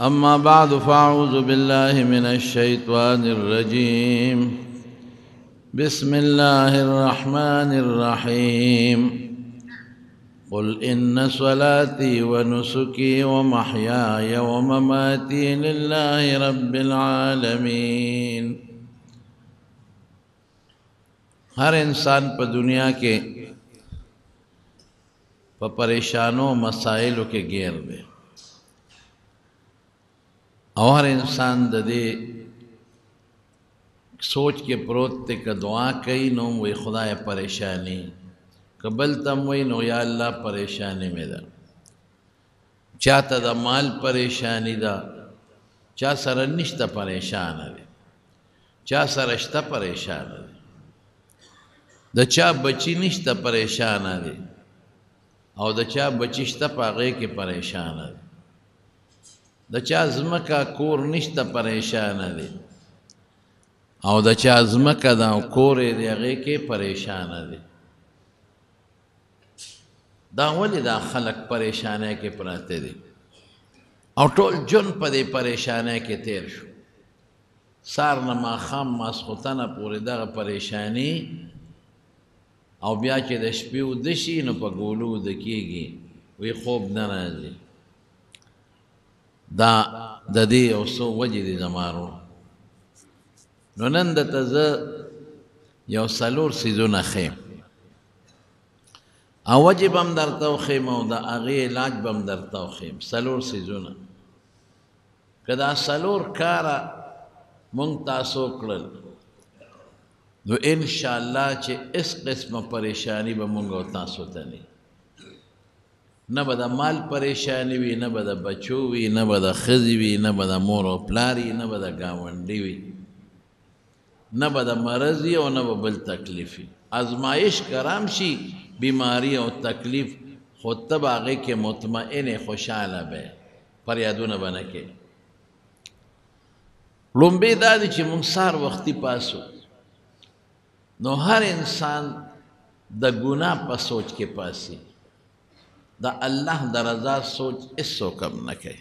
أما بعد فأعوذ بالله من الشيطان الرجيم. بسم الله الرحمن الرحيم. قل إن صلاتي ونسكي ومحياي ومماتي لله رب العالمين. ہر انسان پا دنیا کے پا پریشانوں مسائلوں کے گیر دے، اور ہر انسان دے سوچ کے پروت تے کہ دعا کئی نو وی خدا پریشانی قبل تم وی نو یا اللہ پریشانی میں دا چاہتا دا مال پریشانی دا، چاہ سرنشتا پریشان دے، چاہ سرشتا پریشان دے، دا چاہ بچی نشتا پریشان دے، او دا چاہ بچیشتا پاگے کے پریشان دے، دا چاہ زمکا کور نشتا پریشان دے، او دا چاہ زمکا دا کور دے اگے کے پریشان دے. دا ولی دا خلق پریشانے کے پراتے دے او ٹول جن پا دے پریشانے کے تیر شو. سار نما خام ماسخوتانا پوری دا پریشانی او بیا چی دا شپیو دشی نو پا گولو دکی گی وی خوب نرازی. دا دی او سو وجی دی زمارو نو نندتا ز یو سلور سیزون خیم او وجی بم در تو خیم او دا اغی علاج بم در تو خیم. سلور سیزون که دا سلور کارا منگ تاسو کرل دو انشاءاللہ چے اس قسم پریشانی با منگو تاسو تنی، نہ بدا مال پریشانی وی، نہ بدا بچو وی، نہ بدا خزی وی، نہ بدا مور و پلاری، نہ بدا گاونڈی وی، نہ بدا مرضی او نہ بل تکلیفی. ازمائش کرام شی بیماری او تکلیف خود تب آگے کے مطمئن خوشحال بے پریادو نہ بنکے. لنبی دادی چی منصار وقتی پاسو نو ہر انسان دا گناہ پا سوچ کے پاسی، دا اللہ دا رضا سوچ اس سو کم نکے.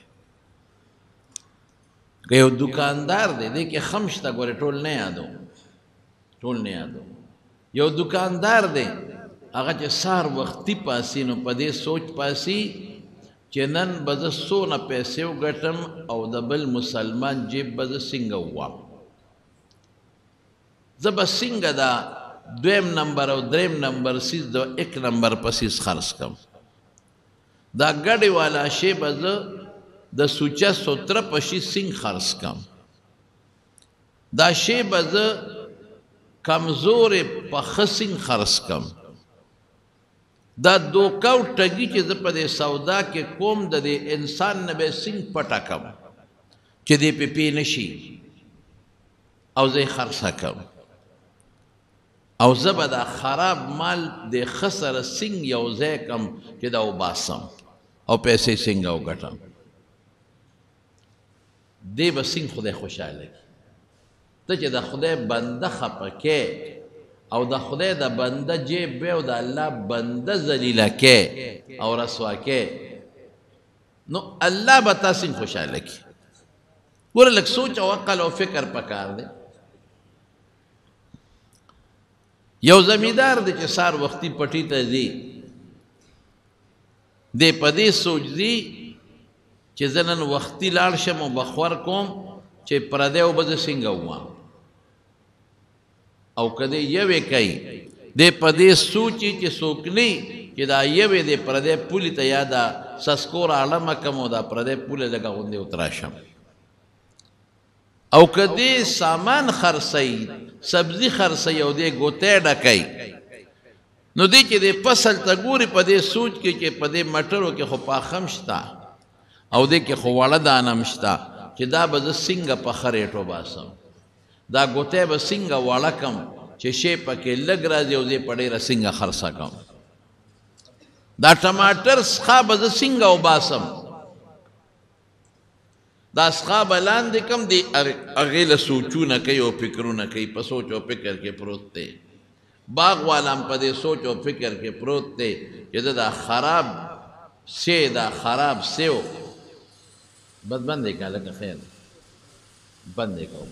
کہ یو دکاندار دے کہ خمشتا گورے ٹول نہیں آدو، یو دکاندار دے اگا چے سار وقتی پاسی نو پا دے سوچ پاسی چے نن بز سونا پیسیو گٹم او دا بل مسلمان جیب بز سنگا ہوا، زب سنگا دا دویم نمبر او دریم نمبر سیز دو ایک نمبر پسیز خرس کم. دا گڑی والا شی بز دا سوچا ستر پشی سنگ خرس کم. دا شی بز کمزور پخ سنگ خرس کم. دا دوکاو ٹگی چیز پا دے سودا کے کوم دا دے انسان نبے سنگ پٹا کم چی دے پی پی نشی او زی خرسا کم. او زب دا خراب مال دے خسر سنگ یو زی کم چی دا او باسم او پیسے سنگ او گٹم. دے با سنگ خودے خوشحال لگی تا چی دا خودے بندہ خپکے او دا خودے دا بندہ جیب بے او دا اللہ بندہ ذلیلہ کے او رسوا کے نو اللہ بتا سنگ خوشحال لگی. گورا لگ سوچ او عقل او فکر پکار دے. یو زمیدار دے چی سار وقتی پٹی تا دی دے پا دے سوچ دی چی زنن وقتی لارشم و بخور کوم چی پردے و بز سنگا ہوا او کدے یوے کئی دے پا دے سوچی چی سوکنی چی دا یوے دے پردے پولی تا یا دا سسکور علم کم و دا پردے پولی لگا گوندے اتراشم او کدے سامان خرسی سبزی خرسی او دے گوتے ڈکائی نو دے چی دے پسل تا گوری پا دے سوچ کی چی پا دے مٹرو کی خو پاخمشتا او دے کی خو وڑا دانمشتا چی دا بز سنگا پا خریٹو باسم، دا گوتے با سنگا وڑا کم چی شیپا کے لگ رازی او دے پڑے را سنگا خرسا کم. دا ٹماٹر سخا بز سنگا او باسم، دا سخا بلان دے کم دے اغیل سوچو نکی او فکرو نکی پا سوچ او فکر کے پروت تے. باغ والام پا دے سوچ و فکر کے پروت تے کہ دا خراب سے دا خراب سیو بس بندې کا لکه خیر بندې کوم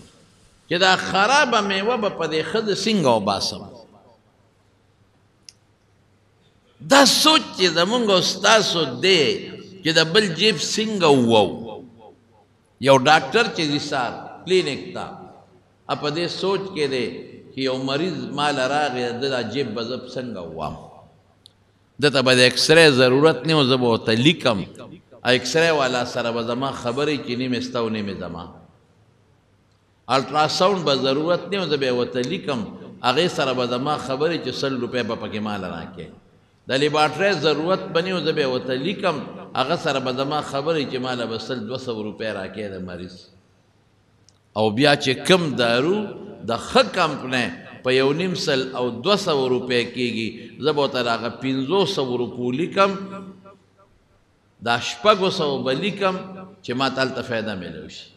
چې دا خرابه میوه به په دې ښځه څنګه وباسم دا سوچ چې زمونږ او ستاسو دی چې د بل جیب څنګه ووو یو ډاکټر چې دي سار کلینیک ته په دې سوچ کې دی چې یو مریض مال راغی د دا جیب به زه څنګه ووام دته به د ایکسرې ضرورت نه و زه به ورته لیکم ایکسرې والا سره به زما خبرې چې نیمې ستا او نیمې زما الټراساونډ به ضرورت نه و زه به یې ورته لیکم هغې سره به زما خبرې چې 100 روپۍ به پکې مال راکړې د لیبارټرۍ ضرورت به نه و زه به یې ورته لیکم هغه سره به زما خبرې چې ماله به 100-200 روپۍ راکړې د مریض او بیا چې کم دارو د ښه کمپنۍ په 1.5 او 200 روپۍ کېږي زه به ورته هغه 500 روپو لیکم دا 600 به لیکم چې ما ته هلته فایده میلو شي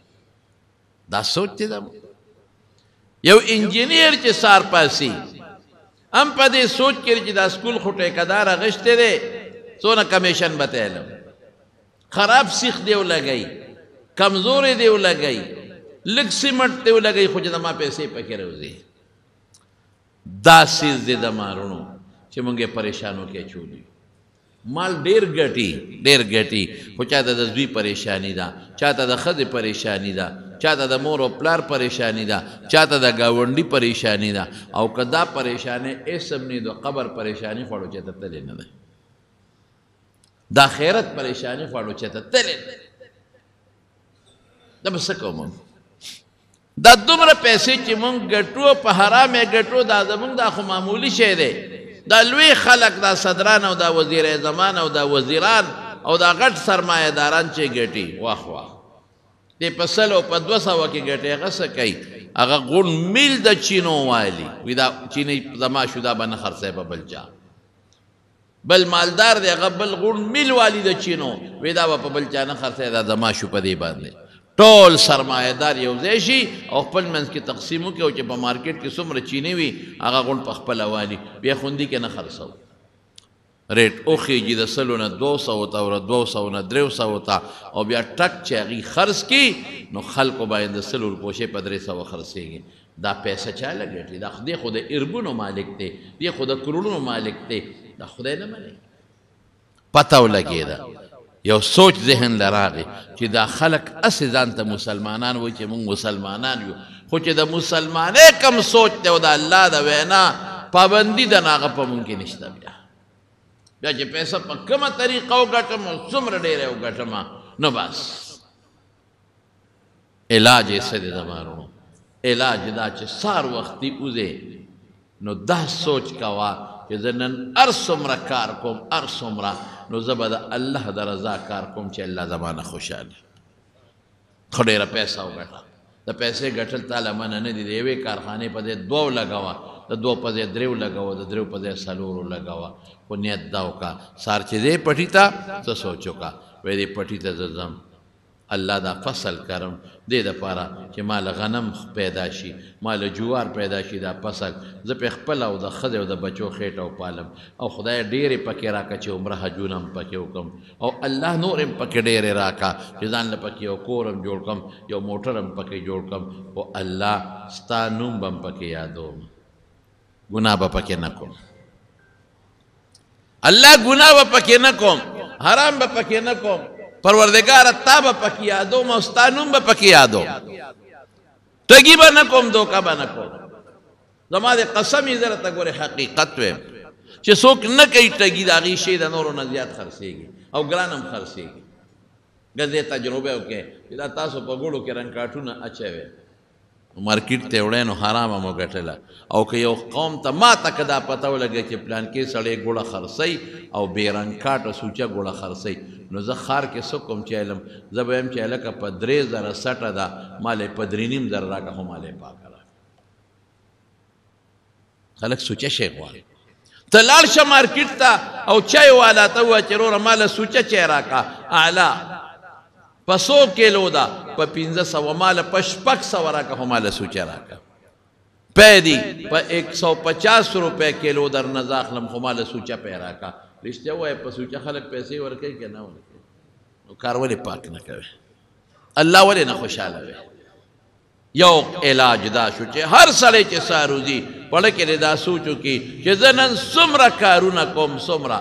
دا سوچ دی یو انجینیر چې سار پاسي هم په دې سوچ کې چې دا سکول خو ټیکهدار اغشتی دی څونه کمیشن به ته علم خراب سیخ دی ولګئ کمزورې دی ولګئ لږ سیمټ دی ولګئ خو چې زما پیسې پکې راوځي دا سیز دی د مارونو چې موږ یې پریشانو کې اچولي مال ډېر ګټي خو چاته د زوی پریشانی ده چاته د ښځې پریشانی ده چاته د مور او پلار پریشانی ده چاته د ګاونډي پریشانی ده او که دا پریشانی اسم نه د قبر پریشانی خوړو چې ته تللی نه ده د آخرت پریشانی خوړو چې ته تللی نه دا به څه کوم دا دومره پیسې چې مونږ ګټو په حرام یې ګټو دا زمونږ دا خو معمولي شی دی دا لوی خلق دا صدران او دا وزیر زمان او دا وزیران او دا غټ سرمایه‌داران چې ګټي واخ واخ دې په 100 او په 200 کې ګټي هغه څه کوي هغه غون میل د چینو والی وي دا چینی زما شو دا به نه خرڅی په بل چا بل مالدار دی هغه بل غون میل والی د چینو وي دا به په بل چا نه خرڅی دا زما شو په دې باندې ټول سرمایه‌دار یو ځای شي او خپل منځ کې تقسیم وکړي او چې په مارکیټ کې څومره چینی وي هغه غون په خپله والي بیا خوندي کې نه خرڅو ریټ وخیږي د 100 نه 200 ته او 200 نه 300 ته او بیا ټک چې هغې خرڅ کړي نو خلکو باید د 100 روپو شی په 300 خرڅېږي دا پیسه چا لګټي دا خدای خو د اربونو مالک دی دی خو د کروڑونو مالک دی دا خدای نه مني پته ولګېده یو سوچ ذهن لراغی چې دا خلق اسې ځان ته مسلمانان وایي چې موږ مسلمانان یو خو چې د مسلمانۍ کم سوچ دی او د الله د وینا پابندي د هغه په موږ کې نشته بیا چې پیسه په کومه طریقه وګټم او څومره ډېره وګټم نو بس علاج یې څه دی زمارونو علاج دا چې سار وختي وځې نو دا سوچ کوه چې زه نن هر څومره کار کوم هر څومره نو زه به د الله د رضا کار کوم چې الله زمانه خوشحاله خو ډېره پیسه وګټه د پیسې ګټل تاله منه نه دي د یوې کارخانې په ځای 2 لګوه د 2 په ځای 3 لګوه د 3 په ځای 4 لګوه خو نیت دا وکړه سار چې دی پټي ته څه سوچ وکړه وایي دې پټي ته زه ځم الله دا فصل کرم دې دپاره چې مال غنم پیدا شي مال جوار پیدا شي دا فصل زه پې خپله او د ښځې او د بچو خېټه وپالم او خدای ډېرې پکې راکړه چې عمره حجونه هم پکې وکړم او الله نور هم پکې ډېرې راکړه چې ځان له پکې یو کور هم جوړ کړم یو موټر هم پکې جوړ کړم او الله ستا نوم به هم پکې یادوم ګناه به پکې نه کوم الله ګناه به پکې نه کوم حرام به پکې نه کوم پروردگار تا به پکې یادوم او ستا نوم به پکې یادوم ټګي به نه کوم دوکه به نه کوم زما د قسم یې درته ګورې حقیقت ویم چې څوک نه کوي ټګي د هغې شی د نورو نه زیات خرڅېږي او ګران هم خرڅېږي ګزې تجربه وکړې چې دا تاسو په ګوړو کې رنګکاټونه اچوئ مارکیټ ته وړی نو حرامه مو ګټله او که یو قوم ته ما ته که دا پته ولګی چې پلانکې سړی ګوړه خرڅوي او بې رنګکاټه سوچه ګوړه خرڅوي نو زه ښار کې څه کوم چې علم زه به یم چې هلکه په 3000 سټه ده مال یې په 3.5 راکړه خو مال یې پاکه راکړه خلک سوچه شی غواړي ته لاړ شه مارکیټ ته او چای والا ته ووایه چې وروره ماله سوچه چای راکړه اعلی په 100 کیلو ده په 1500 ماله په 600 راکړه خو ماله سوچه راکړه پیدي په 150 روپۍ کیلو در نه زه اخلم خو ماله سوچه پی راکړه رښتیا ووایه په سوچه خلک پیسې ورکوي که نه ورکوي نو کار ولې پاک نه کوي الله ولې نه خوشحاله وي یو علاج دا شو چې هر سړی چې ساروزي پړه کې دا سوچو کې چې زه نن څومره کارونه کوم څومره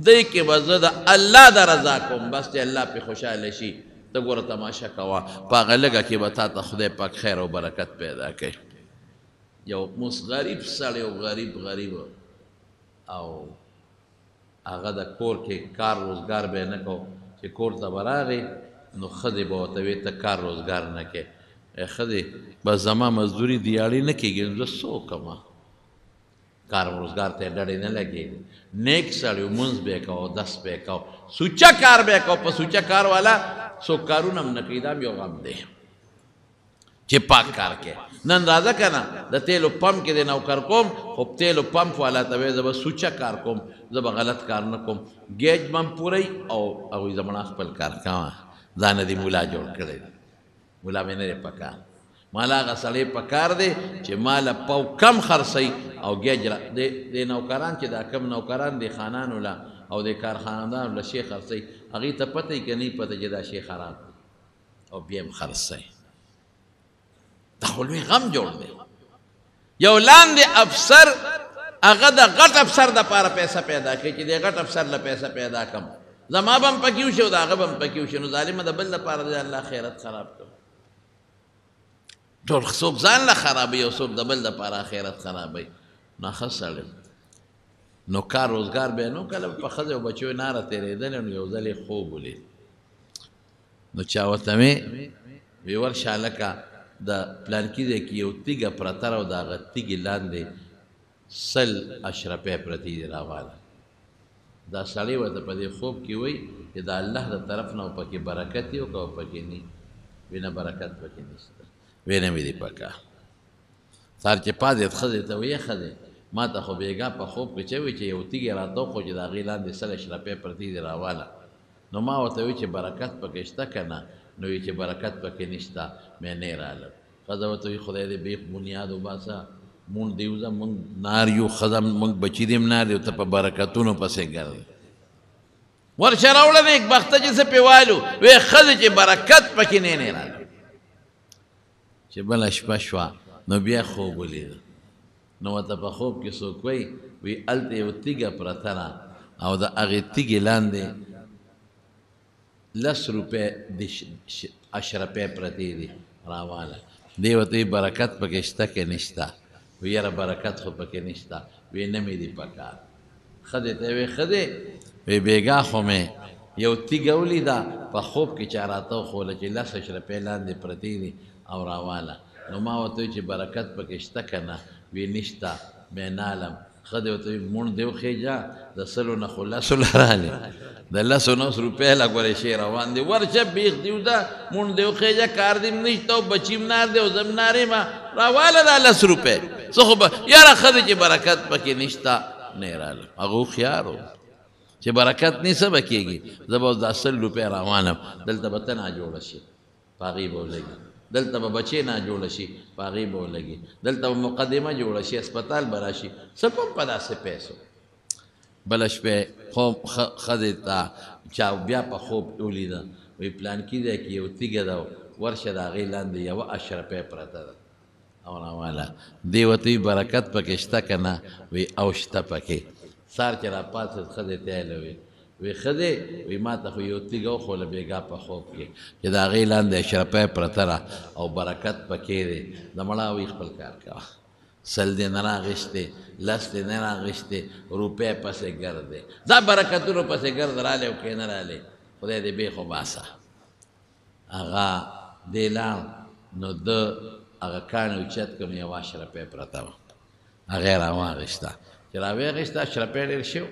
دی کې به زه د الله د رضا کوم بس چې الله پې خوشحاله شي ته ګوره تماشه کوه په هغه لږه کې به تا ته خدای پاک خیر او برکت پیدا کوي یو موس غریب سړی او غریب او هغه د کور کې کار روزګار به یې نه کو چې کور ته به راغی نو ښځې به ورته ویې ته کار روزګار نه کوې ښځې بس زما مزدوري دیاړې نه کېږي نو زه څه وکړم کار روزګار ته یې ډډې نه لګېږي نیک سړی و مونځ به یې کو دس به یې کو سوچه کار به یې کو په سوچه کار والا څوک کارونه هم نه کوي دا هم یو غم دی چې پاک کار کې نن راځه که نه د تیلو پمپ کې د نوکر کوم خو تیلو پمپ والا ته وایي زه به سوچه کار کوم زه به غلط کار نه کوم ګیج به هم پوری او هغوی زمړه خپل کار کوه ځانه دې ملا جوړ کړی دی ملا مې نه دی پکار مالا هغه سړی پکار دی چې ماله پو کم خرڅوي او ګیج د نوکران چې دا کم نوکران د خانانو له او د کارخاندانو له شی خرڅوي هغوی ته پته یي که نه پته چې دا شی خراب دی او بیا هم خرڅوي دا خو لوی غم جوړ دی یو لاندې افسر هغه د غټ افسر دپاره پیسه پیدا کوي چې د غټ افسر له پیسه پیدا کړم زما به هم پکې وشي او د هغه به هم پکې وشي نو ظالمه د بل لپاره د الله خیرت خراب کړو ټول څوک ځان له خرابوي او څوک د بل دپاره خیرت خرابوي نو ښه سړی نو کار روزګار به یې نو کله په ښځې او بچیو ناره تېرېدلې نو یو ځل یې خوب ولید نو چا ورته وې وی ورشه هلکه د پلانکي ځای کې یو تیږه پرته ده او د هغه تیږې لاندې 100 اشرفۍ پرتې دي راواله دا سړی ورته په دې خوب کې وایي چې د الله د طرف نه پکې برکت یې او پکې نه وي نه برکت پکې نشته وی نه مې دي پکار سهار چې پاڅېد ښځې ته وایي ښځې ما ته خو بېګا په خوب کې چې وایي چې یو تیږې راته وخو چې د هغې لاندې 100 اشرفۍ پرتې دي راواله نو ما ورته وایي چې برکت پکې شته که نه نو وی چې برکت پکې نشته مې نه رالم ښځه ورته وایي خدای دې بیخ بنیاد وباسه مونږ دې وځه مونږ نار یو ښځه مونږ بچي دې هم نار یو ته په برکتونو پسې ګرځې ورشه راوړه نیکبخته چې څه پې والو وی ښځې چې برکت پکې نه رالم چې بله شپه شوه نو بیا خوب ولیده نو ورته په خوب کې څوک وایي وی هلته یو تیږه پرته ده او د هغې تیږې لاندې 10 روپۍ اشرفۍ پرتې دي راواله دی ورته برکت پکې شته که نشته وی یاره برکت خو پکې نشته وی نه مې دي پکار ښځې ته وی ښځې وی بېګا خو مې یو تیږه ولیده په خوب کې چا راته وښوله چې 10 اشرفۍ لاندې پرتې دي او راواله نو ما ورته وی چې برکت پکې شته که نه وی نشته مې نالم ښځې ورته وی مونږ دې وخېجه د 100 نه خو 10 رالې د 10 روپۍ له ګورې شی روان دی ورشه بیخ دې وځه مونږ دې وخېجه کار دې هم نشته او بچي هم نار دی او زه هم نار یم راواله دا 10 روپۍ څه خو به یاره ښځې چې برکت پکې نشته نه یې رالم هغه هوښیار و چې برکت نه څه به کېږي زه به اوس دا 100 روپۍ روانم دلته به ته ناجوړه شي په هغې به ولګي دلته به بچې ناجوړه شي په هغې به ولګي دلته به مقدمه جوړه شي اسپتال به راشي څه کوم په داسې پیسو بله شپې خوب ښځې ته چا بیا په خوب ولیده وی پلانکي ځای کې یو تیږه ده ورشه د هغې لاندې 1 اشرفۍ پرته ده او راواله دې ورته وي برکت پکې شته که نه وی او شته پکې سهار چې راپاڅېد ښځې ته یې وی ښځې وی ما ته خو یو تیږه وښوله بېګا په خوب کې چې د هغې لاندې اشرفۍ پرته ده او برکت پکې دی د مړه وی خپل کار کوه 100 دې نه راغېستې 10 دې نه راغېستې روپۍ پسې ګرځې دا برکتونو پسې ګرځ رالی او که نه رالی خدای دې بېخ وباسه هغه دې لاړ نو ده هغه کاڼي اوچت کړم 1 اشرفۍ پرته وه هغې یې راواغېسته چې راویغېسته اشرفۍ ډېر شو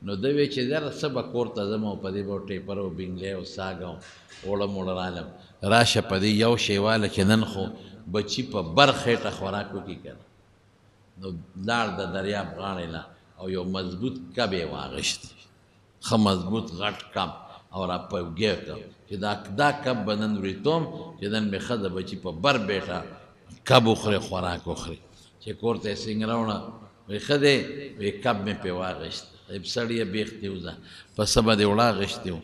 نو ده وی چې یاره څه به کور ته ځم او په دې به ټیپر او بینګلی او ساګ او اوړه موړه رالم راشه په دې یو شی واله چې نن خو بچي په بر خېټه خوراک وکړي که نه نو لاړ د دریاب غاړې له او یو مضبوط کب یې واغېست ښه مضبوط غټ کب او را پوګې کړ چې دا کب به نن وریتوم چې نن مې ښځه بچي په بر بیټه کب وخوري خوراک وخوري چې کور ته یې سینګراوړه وی ښځې وی کب مې پې واغېست سړی یې بیخ دې وځه په څه به دې وړاغېستې و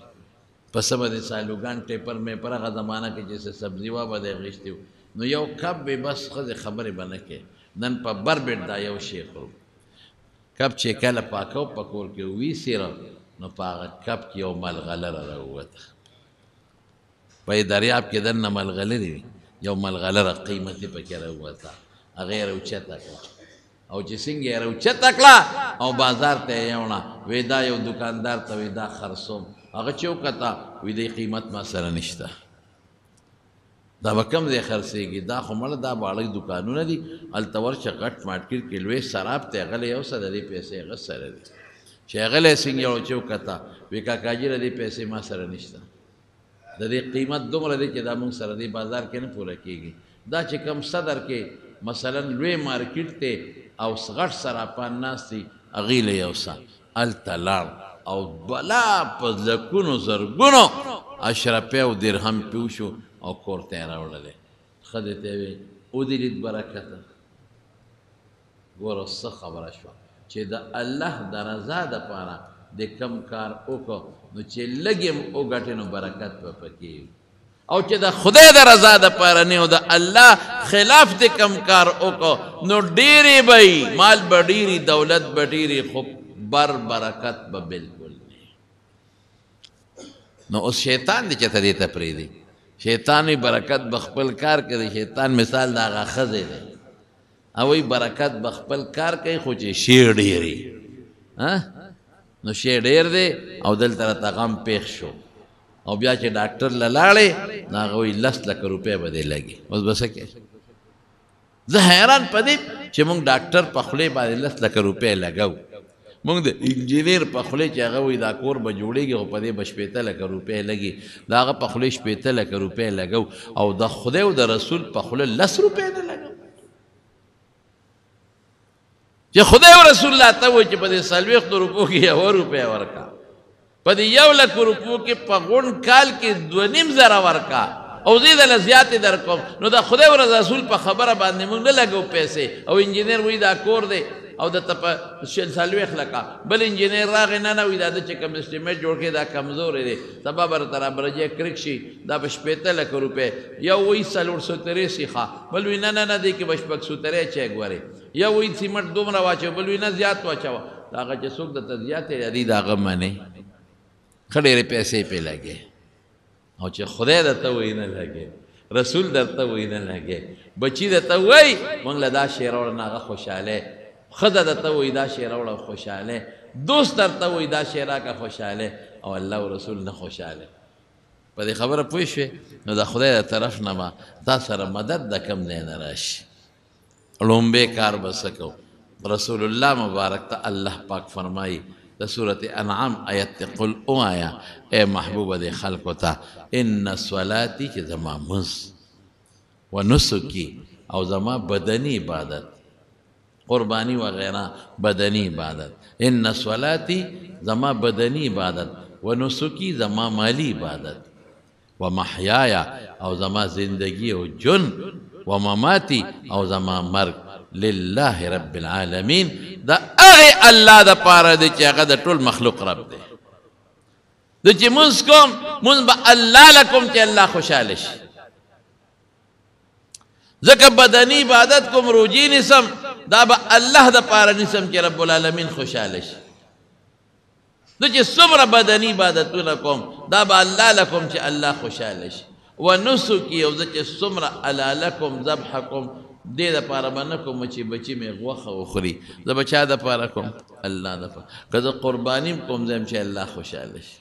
پس به د سالوګان ټیپر مې پر هغه زمانه کې چې سبزي وا به د غشتي نو یو کب به بس خزه خبرې بنه کې نن په بر بیت دا یو شی خو کب چې کله پاکو پکور کې وی سیره نو پاغه کب کې یو ملغلره راووته په دریاب کې دنه ملغلره یو ملغلره قیمتي پکې راووته هغه راوچته او چې څنګه یې راوچته کړه او بازار ته یوړه وې دا یو دکاندار ته وې دا خرڅوم هغه چې وکړه وې دې قیمت ما سره نشته دا به کم ځای خرڅېږي دا خو مړه دا باړک دکانونه دي هلته ورشه غټ مارکېټ کې لوی سراب ته هغه یو څه د دې پیسې هغه سره دي چې هغه څنګه یو چې وکړه وې کاکاجي د دې پیسې ما سره نشته د دې قیمت دومره دی چې دا موږ سره دې بازار کې نه پوره کېږي دا چې کم صدر کې مثلا لوی مارکیټ ته او غټ سراپان ناست دي هغې له یو څه هلته لاړ او بلا په لکونو زرګونو اشرفې او درهم پې وشو او کور ته یې راوړلې ښځې ته یې ویل ودې لید برکته ګوره څه خبره شوه چې د الله د رضا دپاره د کم کار وکړو نو چې لږ یې وګټې نو برکت به پکې او چې د خدای د رضا دپاره نه او د الله خلاف د کم کار وکړو نو ډېرې به مال به ډېرې دولت به ډېرې خو برکت به بلکل نه نو اوس شیطان دی چې ته دې ته پرېږدي شیطان وی برکت بخپل کار کوي شیطان مثال د هغه ښځې دی او وی برکت بخپل کار کوي خو چې شی ډېر نو شی ډېر دی او دلته راته غم پېښ شو او بیا چې ډاکټر له لاړې نو هغه وایي 10 لکه روپۍ به دې لګي اوس به څه کوې زه حیران په دې چې موږ ډاکټر په خولې باندې 10 لکه روپۍ لګو موږ د انجینیر په خولې چې هغه وایي دا کور به جوړېږي خو په دې به 15 لکه روپۍ لګي د هغه په خولې 15 لکه روپۍ لګو او د خدای او د رسول په خوله 10 روپۍ نه لګو چې خدای او رسول الله ته وایي چې په دې 40 روپو کې 1 روپۍ ورکړه په دې 1 لک روپو کې په غونډ کال کې 2.5 زره ورکړه او زه دله زیاتې درکوم نو د خدای او رسول په خبره باندې موږ نه لګو پیسې او انجینر وایي دا کور دی او د ته په 40 لکه بل انجینر راغی نه وایي دا د چې کوم اسټیمیټ جوړ کړي دا کمزوری دی سبا به راته رابرجې کرک شي دا به 15 لکه روپۍ یو وایي 483 ښه بل وایي نه نه نه دی کې به 670 چیک ورې یو وایي سیمټ دومره واچوه بل وایي نه زیات واچوه د هغه چې څوک درته زیاتې دی د هغه منې ښه ډېرې پیسې پې لګې او چې خدای درته وایي نه لګې رسول درته وایي نه لګې بچي درته وایي موږ له دا شی راوړه نه هغه خوشحالی ښځه درته وایي دا شی راوړه خوشحالی دوست درته وایي دا شی راکړه خوشحالی او الله او رسول نه خوشحالی په دې خبره پوه شوې نو د خدای د طرف نه به تا سره مدد د کم ځای نه راشي لومبی کار به څه کوو رسول الله مبارک ته الله پاک فرمایي د سورت انعام آیت ته قل اوایا اے محبوبه د خلکو ته ان صلاتي چې زما منځ و نسکی او زما بدني عبادت قربانی وغیرہ بدنی عبادت ان صلاتی زما بدنی عبادت و نسکی زما مالی عبادت و محیایا او زما زندگی او جن و مماتی او زما مرگ لله رب العالمین دا اغی اللہ دا پارا دی چی اغا دا طول مخلوق رب دی دا چی منز کم منز با اللہ لکم چی اللہ خوشحالش ذکر بدنی عبادت کم روجی نسم دا با اللہ دا پارا نسم چی رب العالمین خوشحالش دا چی سمر بدنی عبادتو نکم دا با اللہ لکم چی اللہ خوشحالش و نسکی او دا چی سمر علا لکم ذبحکم دې د پاره به نه کوم چې بچي مې غوښه وخوري زه به چا دپاره کوم الله دپاره که زه قرباني م کوم زه یم چې الله خوشحاله شي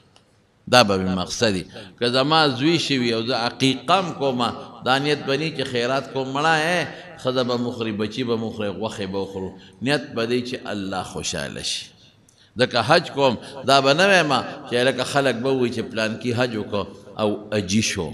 دا به مې مقصد وي که زما زوی شوي او زه عقیقه م کومه دا نیت به ني چې خیرات کوم مړه ښځه به مخوري بچي به مخوري غوښې به وخورو نیت به دی چې الله خوشحاله شي ځکه حج کوم دا به نه وایم چې لکه خلک به ووایي چې پلانکي حج وکړو او اجي شو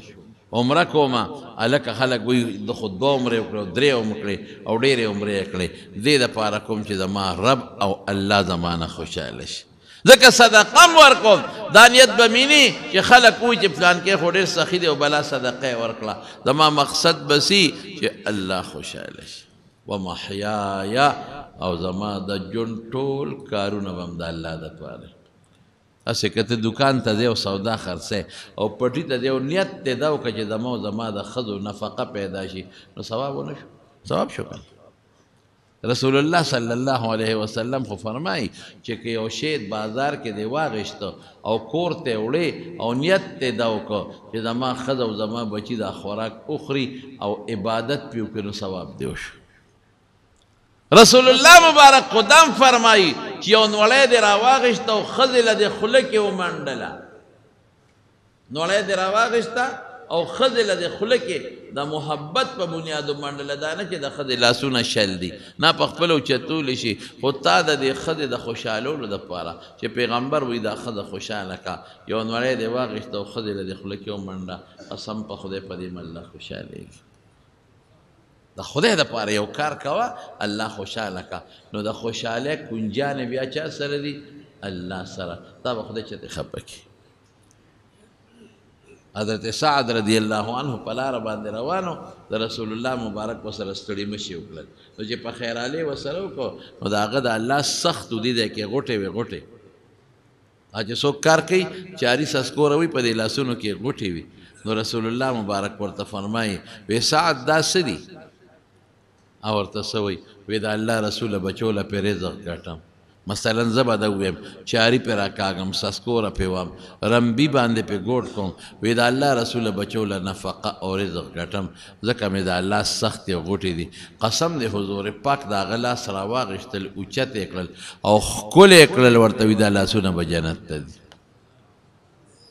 عمره کومه هلکه خلک وایي د خو 2 عمرې وکړې او 3 وکړې او ډېرې عمرې یې کړې دې دپاره کوم چې زما رب او الله زما نه خوشحاله شي ځکه صدقه م ورکوم دا نیت به مې نه چې خلک وایي چې پلانکې خو ډېر سخي دی او بلا صدقه یې ورکړه زما مقصد به سي چې الله خوشحاله شي و محیایا او زما د ژوند ټول کارونه به هم د الله دپاره اسې که ته دوکان ته ځې او سودا خرڅی او پټي ته ځې او نیت دې دا وکړه چې زما او زما د ښځو نفقه پیدا شي نو ثواب ونه شو ثواب شو کنه رسول الله صلی الله علیه وسلم خو فرمایي چې که یو شی بازار کې دی واغېسته او کور ته وړې او نیت ته دا وکړه چې زما ښځه او زما بچي دا خوراک وخوري او عبادت پې وکړي نو ثواب دی وشو رسول الله مبارک قدام فرمایي چې یو نوړی دې راواغېسته او ښځې له دې خوله کې ومنډله نوړی دې راواغېسته او ښځې له دې خوله کې د محبت په بنیاد ومنډله دا نه چې د ښځې لاسونه شل دي نه په خپله اوچتولی شي خو تا د دې ښځې د خوشحالولو دپاره چې پیغمبر وایي دا ښځه خوشحاله کا یو نوړی دې واغېسته او ښځې له دې خوله کې ومنډه قسم په خدای په دې الله خوشحالېږي د خدای دپاره یو کار کوه الله خوشحاله کا نو د خوشحالۍ کنجانې بیا چا سره دي الله سره تا به خدای چېرته خفه کړي حضرت سعد رضی الله عنه په لاره باندې روانو د رسول الله مبارک ورسره ستړي مشي وکړل نو چې په خیرالې ورسره وکړو نو د هغه د الله سخت ودي دی کې غوټې وې غوټې چې څوک کار کوي چاري سسکوره وي په دې لاسونو کې غوټې وي نو رسول الله مبارک ورته فرمایي وی سعد دا څه دي او ورته څه وایي وی د الله رسوله بچو له پې رزق ګټم مثلا زه به ده ووایم چاري پې راکاږم سسکوره پې وم رمبي باندې پې ګوټ کوم وی د الله رسوله بچو له نفقه او رزق ګټم ځکه مې د الله سختې غوټې دي قسم د حضور پاک د هغه لاس راواغېښتل اوچت یې کړل او ښکل یې کړل ورته وي دا لاسونه به جنت ته دي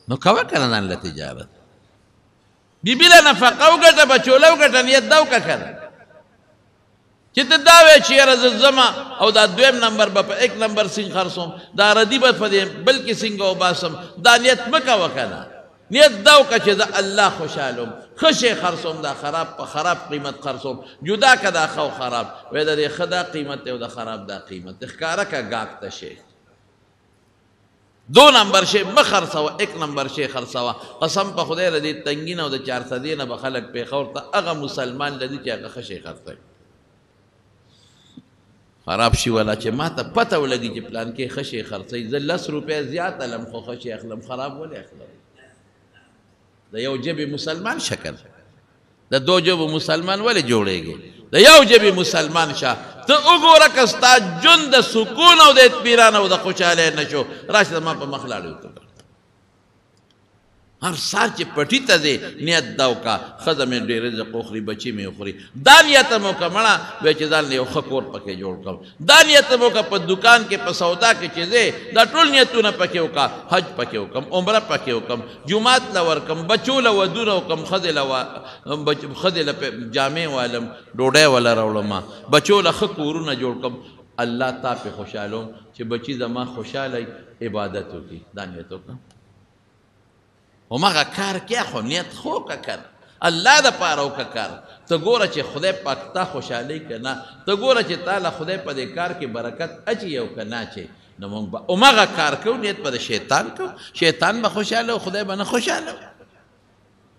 نو کوه که نه ځان له تجارت بیبي له نفقه وګټه بچوله وګټه نیت دا وکړه که نه چې ته دا وایې چې یاره زه ځمه او دا دویم نمبر به په ایک نمبر سینګ خرڅوم دا ردي به په دې بل کې سینګه وباسم دا نیت مه کوه که نه نیت دا وکړه چې زه الله خوشحالوم ښه شی خرڅوم دا خراب په خراب قیمت خرڅوم جدا که دا ښه او خراب وایي د دې ښه دا قیمت دی او د خراب دا قیمت دی ښکاره که ګاک ته شی دو نمبر شی مه خرڅوه ایک نمبر شی خرڅوه قسم په خدای له دې تنګي نه او د 400 نه به خلک پېښور ته هغه مسلمان لدي چې هغه ښه شی خرڅوي خراب شي ولا چې ما ته پته ولګي چې پلان کې ښه شی خرڅوي زه 10 روپۍ زیات علم خو ښه شی اخلم خراب ولې اخلم د یو جبې مسلمان شکل د دو جبو مسلمان ولې جوړېږي د یو جبې مسلمان شه ته وګوره که ستا ژوند د سکون او د اطمینان او د خوشحالۍ نه شو راشه زما په مخ لاړې وتوږه هر سار چې پټي ته ځې نیت دا وکړه ښځه مې ډېر رزق وخوري بچي مې وخوري دا نیت مې وکړه مړه بیا چې ځان له یو ښه کور پکې جوړ کړم دا نیت مې وکړه په دوکان کې په سودا کې چې ځې دا ټول نیتونه پکې وکړه حج پکې وکړم عمره پکې وکړم جومات له ورکړم بچو له ودونه وکړم ښځې له جامې والم ډوډۍ وله راوړم بچو له ښه کورونه جوړ کړم الله تا پې خوشحالوم چې بچي زما خوشحاله عبادت وکړي دا نیت وکړم هماغه کار کیا خو نیت خو که کنه الله دپاره وکړه کار ته ګوره چې خدای پاک تا خوشحالۍ که نه ته ګوره چې تا له خدای په دې کار کې برکت اچي او که نه اچي نو موږ به هماغه کار کوو نیت به د شیطان کوو شیطان به خوشحاله او خدای به نه خوشحاله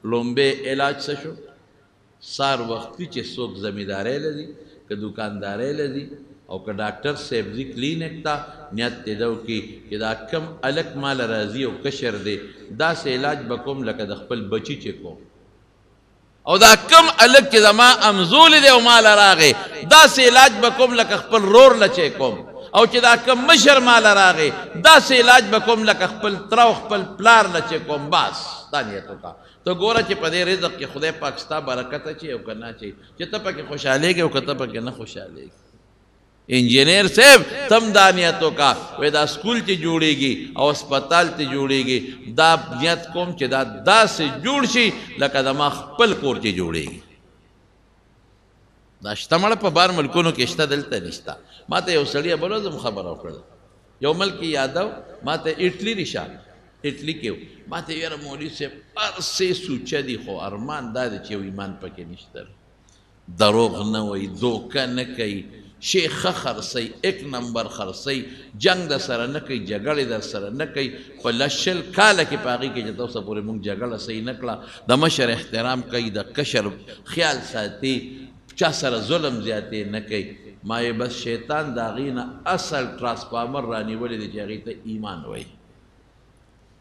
لومبې علاج څه شو سار وختي چې څوک زمیندارۍ لري که دوکاندارۍ لري او که ډاکټر صاحب ځي کلینک ته نیت دې ده وکړي چې دا کم الک مال راځي او کشر دی داسې علاج به کوم لکه د خپل بچي چې کوم او دا کم الک چې زما امزول دی او مال راغی داسې علاج به کوم لکه خپل رور له چې کوم او چې دا کم مشر مال راغی داسې علاج به کوم لکه خپل تره او خپل پلار له چې کوم بس دا نیت وکړه ته ګوره چې په دې رزق کې خدای پاک ستا برکت اچي او که نه اچي چې ته پکې خوشحالېږې او که ته پکې نه خوشحالېږې انجینیر صاحب تم دا نیت وکړه وایي دا سکول چې جوړېږي او اسپتال چې جوړېږي دا نیت کوم چې دا داسې جوړ شي لکه زما خپل کور چې جوړېږي دا شته مړه په بار ملکونو کې شته دلته نشته ما ته یو سړي بل ورځ خبره وکړله یو ملک یادو ما ته اټلي ریشه اټلي کې ما ته یاره مولوي صاحب هر څه سوچه دي خو ارمان دا دی چې یو ایمان پکې نشته دروغ نه وایي دوکه نه کوي شیخ خرڅی ایک نمبر خرڅی جنگ در سره نه کوي جګړې در سره نه کوي په لشل کاله کې په هغې کې چې تاسو پورې موږ جګړه صحیح نه کړه د مشر احترام کوي د کشر خیال ساتي چا سره ظلم زیاتې نه کوي ما یې بس شیطان د هغې نه اصل ټرانسفارمر رانیولی دی چې هغې ته ایمان وایي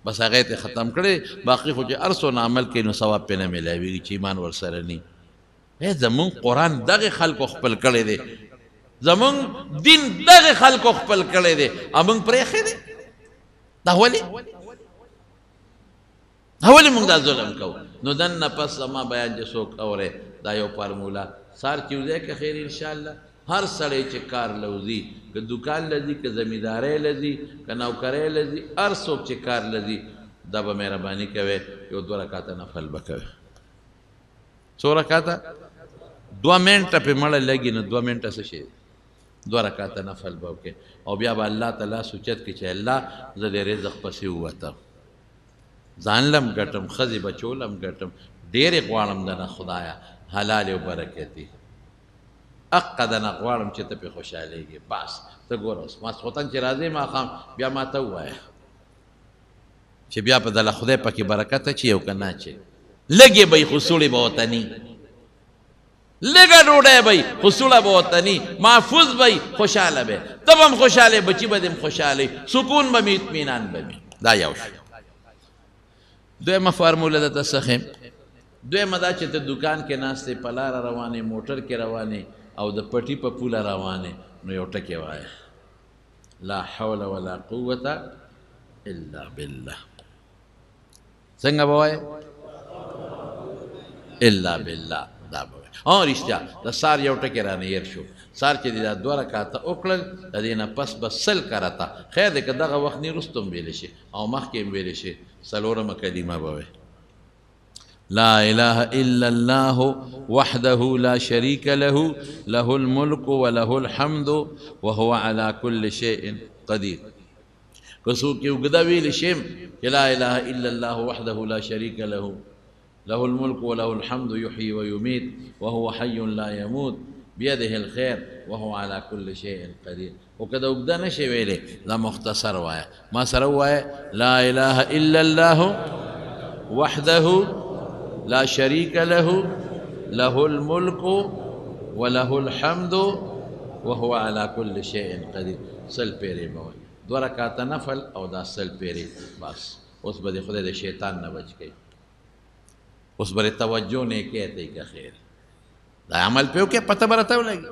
بس هغه ته ختم کړي باقي خو چې ارسو عمل کوي نو ثواب په نه ملایوي چې ایمان ورسره ني زمون قرآن دغه خلکو خپل کړي دي زمون دین دغه خلکو خپل کړي دي امون پرې خې دي دا ولي موږ دا ظلم کوو نو دن پس ما بیان چې څوک اوره دا یو فارمولا سار چوزه که خیر ان شاء الله هر سړی چې کار لوزي که دکان لذي که زمینداري لذي که نوکري لذي هر څوک چې کار لذي دا به مهرباني کوي یو 2 رکعاته نفل وکوي 2 رکعاته 2 منټه په مړه لګي نو 2 منټه څه شي 2 رکعاته نفل وکړي او بیا به الله تعالی سوچت کې چې الله زه دې رزق پسې ووتم ځان لم ګټم ښځې بچو لم ګټم ډېرې غواړم دنه خدایا حلال او برکتي اقا دنه غواړم چې ته پې خوشحالېږې بس ته ګوره اوس ماسخوتن چې راځې ماښام بیا ما ته ووایه چې بیا په دله خدای پکې برکت اچي او که نه اچي لږې به یې خو سوړې به ورته ني لږه ډوډۍ به یې خو سوړه به ورته ني محفوظ به یې خوشحاله به یې ته به هم خوشحاله بچي به دې هم خوشحاله سکون به مې اطمینان به مې دا یو شو دویمه فارموله درته څه ښیم دویمه دا چې ته دکان کې ناستې په لاره روانې موټر کې روانې او د پټي په پوله روانې نو یو ټکی وایه لا حول ولا قوة الا بالله څنګه به وایې الا بالله دا به وایې رښتیا د سار یو ټکی رانه هېر شو سار چې دې دا 2 رکعاته وکړل د دې نه پس به 100 کرته خیر دی که دغه وخت نه وروسته هم ویلی شي او مخکې هم ویلی شي 4مه کلمه به وایې لا إله إلا الله وحده لا شريك له له الملك وله الحمد وهو على كل شيء قدير كسوك يوغدا ويل شيم لا إله إلا الله وحده لا شريك له له الملك وله الحمد يحيي ويميت وهو حي لا يموت بيده الخير وهو على كل شيء قدير وكذا وغدا نشي ويلي لا مختصر وايا ما سروا لا إله إلا الله وحده لا شريك له له الملك وله الحمد وهو على كل شيء قدير 100 پیری به 2 رکعاته نفل او دا 100 پیری بس اوس به خدای د شیطان نه بچ کی اوس به توجه نه کېته که خیر دا عمل پیو کې پته برته ولګي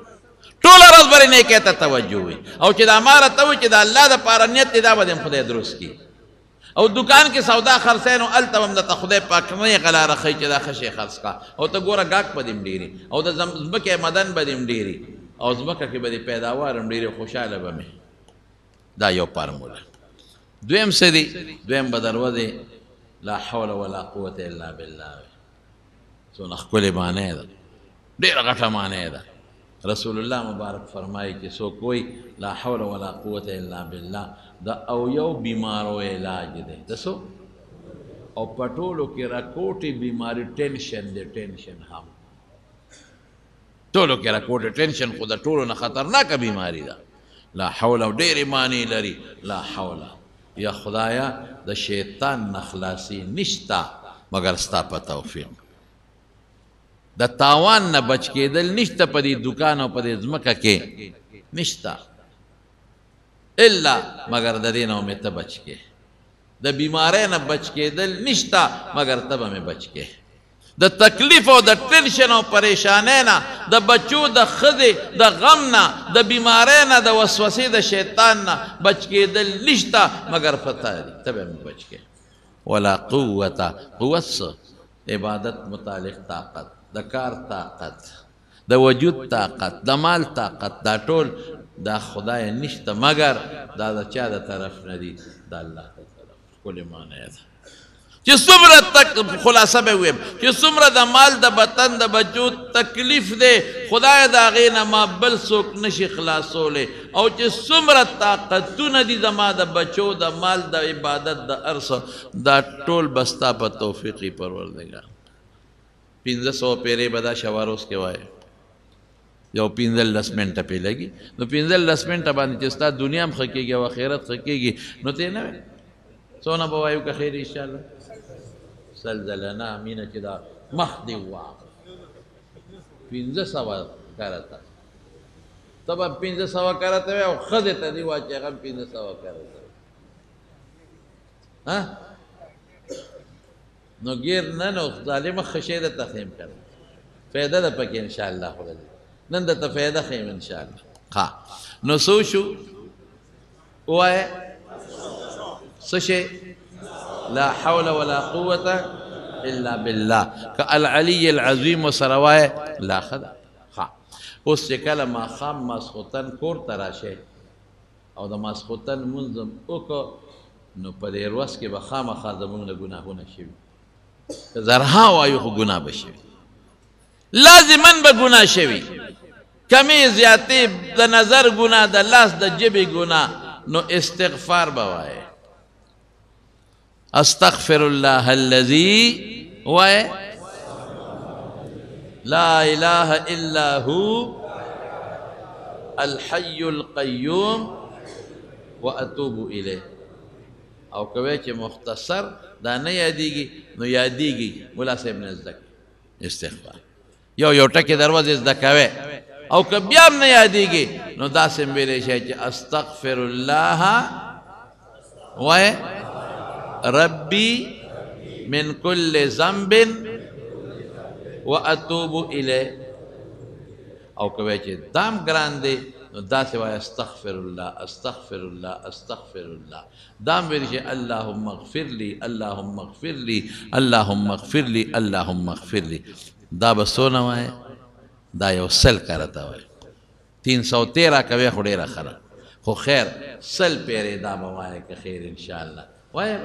ټول ورځ بری نه کېته توجه وي او چې دا ماره ته وي چې دا الله د پاره نیت دی دا به خدای درست کی او دکان کې سودا خرڅین او الته هم د خدای پاک نه غلا رخی چې دا خشي خرڅ کا او ته ګوره گاک پدیم ډیری او د زمبکه مدن بدیم ډیری او زمکه کې به پیداوار هم ډیری خوشاله به دا یو فارموله دویم سدي دویم بدروځي لا حول ولا قوه الا بالله څونه خپل معنی ده ډیره غټه معنی ده رسول الله مبارک فرمایي چې سو کوئی لا حول ولا قوه الا بالله دا او یو بیمارو علاج دی دسو او پټولو کې راکوټي بیماری ټینشن دی ټینشن هم ټولو کې راکوټي ټینشن خو د ټولو نه خطرناکه بیماری ده لا حول او ډېرې معنی لري لا حول یا خدایا د شیطان نه خلاصي نشته مګر ستا په توفیق د تاوان نه بچ کېدل نشته په دې دکان او په دې ځمکه کې نشته الا مگر د دې نه مې ته بچ کې د بیمارۍ نه بچ کېدل نشته مگر ته به مې بچ کې د تکلیف او د ټینشن او پریشانۍ نه د بچو د ښځې د غم نه د بیمارۍ نه د وسوسې د شیطان نه بچ کېدل نشته مگر پته دي ته به مې بچ کې ولا قوة قوت عبادت متعلق طاقت د کار طاقت د وجود طاقت د مال طاقت دا ټول دا خدای نشته مگر دا د چا د طرف نه دي د الله د طرف ښکلې معنی ده چې څومره تک خلاصه به ویم چې څومره د مال د بدن د وجود تکلیف دی خدای د هغې نه ما بل څوک نشي خلاصولی او چې څومره طاقتونه دي زما د بچو د مال د عبادت د هر څه دا ټول به ستا په توفیقي پروردګار 1500 پیرې به دا شواروس کې وایي یو 15 منټه پې لګي نو 15 منټه باندې چې ستا دنیا هم ښه کېږي او آخرت ښه کېږي نو ته نه وایې څونه به وایو که خیر انشاءالله سلزلنا مینه چې دا مخ دې واخله 1500 کرته ته به 1500 کرته وایې او ښځې ته دې وایي چې هغه 1500 کرته نو ګیر نه نو ظالمه خشې د تخیم کړ فایده ده پکې ان شاء الله خدای نن د ته فایده خیم ان شاء الله ها نو سو شو وای سشي لا حول ولا قوة إلا بالله كالعلي العظيم وسرواي لا خدا ها اوس چې کله ماښام ماسخوتن کور ته راشئ او د ماسخوتن منظم وکړو نو په دې ورځ کې به خامخا زموږ نه ګناهونه شوي که زرها وایو خو ګناه به شوي لازما به ګناه شوي کمې زیاتې د نظر ګناه د لاس د ژبې ګناه نو استغفار به وایې استغفر الله الذي لا اله الا هو الحي القيوم واتوب الیه او کوي چې مختصر دا نه یادېږي نو یادېږي مولا صاحب نه زده استغفار یو ټکي دروازه زده کوي او که بیا هم نه یادېږي نو داسې ویلی شي چې استغفر الله ربي من كل ذنب واتوب الیه او کوي چې دام ګران دی نو داسې وایي استغفر الله استغفر الله استغفر الله دام ویلی شي اللهم اغفر لي اللهم اغفر لي اللهم اغفر لي اللهم اغفر لي دا به څونه وایي دا یو سل کرته وایي 313 کوي خو ډېره ښه ده خو خیر سل پیرې دا به وایي که خیر انشاءالله وایه